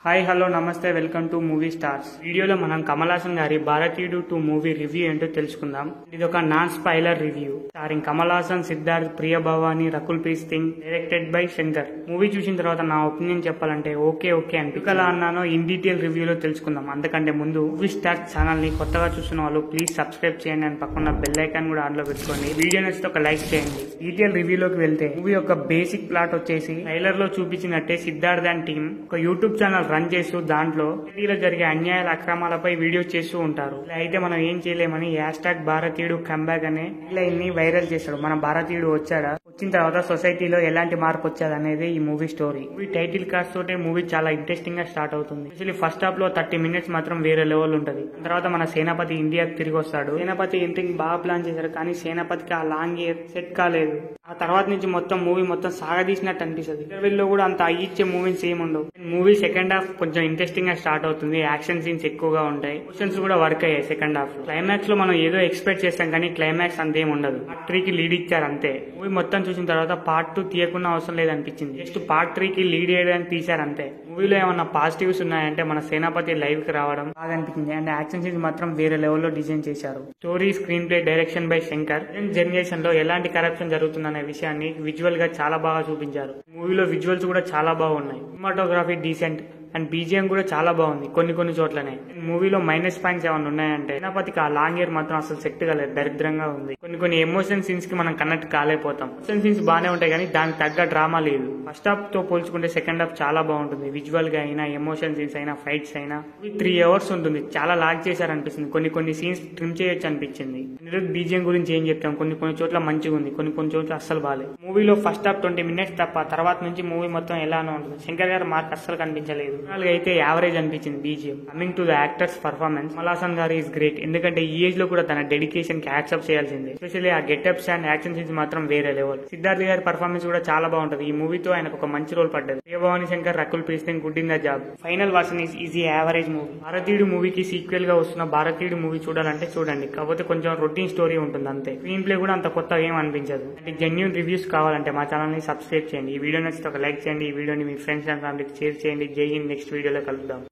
Hi hello నమస్తే welcome to movie stars. వీడియోలో మనం కమల్ హాసన్ గారి భారతీయుడు 2 మూవీ రివ్యూ ఏంటో తెలుసుకుందాం. ఇది ఒక non spoiler review starring Kamal Haasan, Siddharth, Priya Bhavani, Rakul Preet Singh, directed by Shankar. Movie చూసిన తర్వాత నా ఒపీనియన్ చెప్పాలంటే ఓకే అనిపించలా అన్నానో ఇన్ డీటెయిల్ రివ్యూలో తెలుసుకుందాం. అంతకంటే ముందు మూవీ స్టార్స్ ఛానల్ ని కొత్తగా చూస్తున్న వాళ్ళు ప్లీజ్ సబ్స్క్రైబ్ చేయండి అండ్ పక్కన బెల్ ఐకాన్ కూడా ఆన్ లో పెట్టుకోండి. వీడియో నచ్చితే ఒక లైక్ చేయండి. డీటెయిల్ రివ్యూలోకి వెళ్తే మూవీ యొక్క బేసిక్ ప్లాట్ వచ్చేసి ట్రైలర్ లో చూపించినట్టే సిద్ధార్థ్ అండ్ టీమ్ ఒక యూట్యూబ్ ఛానల్ రన్ చేస్తూ దాంట్లో సిటీలో జరిగే అన్యాయాల అక్రమాలపై వీడియోస్ చేస్తూ ఉంటారు. అయితే మనం ఏం చేయలేమని హ్యాష్ట్యాగ్ భారతీయుడు కమ్బ్యాక్ అనే లైన్ ని వైరల్ చేశాడు. మన భారతీయుడు వచ్చాడా, వచ్చిన తర్వాత సొసైటీలో ఎలాంటి మార్పు వచ్చాడు అనేది ఈ movie story. Movie title card తోటే మూవీ చాలా ఇంట్రెస్టింగ్ గా స్టార్ట్ అవుతుంది. యాక్చువల్లీ ఫస్ట్ హాఫ్ లో 30 minutes మాత్రం వేరే లెవెల్ ఉంటది. తర్వాత మన సేనాపతి ఇండియాకి తిరిగి వస్తాడు. సేనాపతి ఎంట్రింగ్ బాగా ప్లాన్ చేశారు, కానీ సేనాపతికి ఆ లాంగ్ ఇయర్ సెట్ కాలేదు. ఆ తర్వాత నుంచి మూవీ మొత్తం సాగదీసినట్టు అనిపిస్తుంది. ఇంటర్వెల్ లో కూడా అంత అయ్యిచ్చే మూవీస్ ఏమి ఉండవు. మూవీ సెకండ్ హాఫ్ కొంచెం ఇంట్రెస్టింగ్ గా స్టార్ట్ అవుతుంది. యాక్షన్ సీన్స్ ఎక్కువగా ఉంటాయి, క్వశ్చన్స్ కూడా వర్క్ అయ్యాయి సెకండ్ హాఫ్. క్లైమాక్స్ లో మనం ఏదో ఎక్స్పెక్ట్ చేస్తాం, కానీ క్లైమాక్స్ అంతేం ఉండదు. పార్ట్ 3 కి లీడ్ ఇచ్చారు అంతే. మూవీ మొత్తం చూసిన తర్వాత పార్ట్ 2 తీయకుండా అవసరం లేదనిపించింది. జస్ట్ పార్ట్ 3 కి లీడ్ చేయడానికి తీశారు అంతే. మూవీలో ఏమన్నా పాజిటివ్స్ ఉన్నాయంటే మన సేనాపతి లైవ్ కి రావడం బాగా అనిపించింది. అండ్ యాక్షన్ సీన్స్ మాత్రం వేరే లెవెల్లో డిజైన్ చేశారు. Story, screen play, direction by Shankar. Generation లో ఎలాంటి కరప్షన్ జరుగుతుందనే విషయాన్ని విజువల్ గా చాలా బాగా చూపించారు. మూవీలో విజువల్స్ కూడా చాలా బాగున్నాయి. సినిమాటోగ్రఫీ డీసెంట్ అండ్ బీజిఎం కూడా చాలా బాగుంది కొన్ని చోట్లనే. మూవీలో మైనస్ పాయింట్స్ ఏమైనా ఉన్నాయంటే సేనాపతికి ఆ లాంగ్ ఇయర్ మాత్రం అసలు సెట్ కాలేదు, దరిద్రంగా ఉంది. కొన్ని ఎమోషన్ సీన్స్ కి మనం కనెక్ట్ కాలేకపోతాం. ఎమోషన్ సీన్స్ బాగానే ఉంటాయి, కానీ దానికి తగ్గ డ్రామా లేదు. ఫస్ట్ హాఫ్ తో పోల్చుకుంటే సెకండ్ హాఫ్ చాలా బాగుంటుంది. విజువల్ గా అయినా, ఎమోషన్ సీన్స్ అయినా, ఫైట్స్ అయినా. 3 hours ఉంటుంది. చాలా లాగ్ చేశారనిపిస్తుంది. కొన్ని సీన్స్ ట్రిమ్ చేయొచ్చు అనిపించింది. బీజిఎం గురించి ఏం చెప్తాం, కొన్ని చోట్ల మంచిగా ఉంది, కొన్ని చోట్ల అస్సలు బాగాలేదు. మూవీలో ఫస్ట్ హాఫ్ 20 minutes తప్ప తర్వాత నుంచి మూవీ మొత్తం ఎలానో ఉంటుంది. శంకర్ గారి మార్క్ అస్సలు కనిపించలేదు. అయితే యావరేజ్ అనిపించింది BGM. Coming to the actors performance, Kamal Haasan గారు ఈస్ గ్రేట్. ఎందుకంటే ఈ ఏజ్ లో కూడా తన డెడికేషన్ కి యాక్సెప్ట్ చేయాల్సిందే. ఎస్పెషల్లీ ఆ గెటప్స్ అండ్ యాక్షన్ సీన్స్ మాత్రం వేరే లెవెల్. సిద్ధార్థ్ గారి పర్ఫార్మెన్స్ కూడా చాలా బాగుంటది. ఈ మూవీతో ఆయనకు ఒక మంచి రోల్ పడ్డది. Bhavani Shankar, Rakul Preet Singh good in the job. Final version is average movie. భారతీయుడు మూవీకి సీక్వెల్ గా వస్తున్న భారతీయుడు మూవీ చూడాలంటే చూడండి, కాకపోతే కొంచెం రొటీన్ స్టోరీ ఉంటుంది అంతే. స్క్రీన్ ప్లే కూడా అంత కొత్తగా ఏం అనిపించదు. అంటే జెన్యూన్ రివ్యూస్ కావాలంటే మా ఛానల్ ని సబ్స్క్రైబ్ చేయండి. ఈ వీడియో నచ్చితే ఒక లైక్ చేయండి. ఈ వీడియోని మీ ఫ్రెండ్స్ అండ్ ఫ్యామిలీకి షేర్ చేయండి. జై హింద్. నెక్స్ట్ వీడియోలో కలుద్దాం.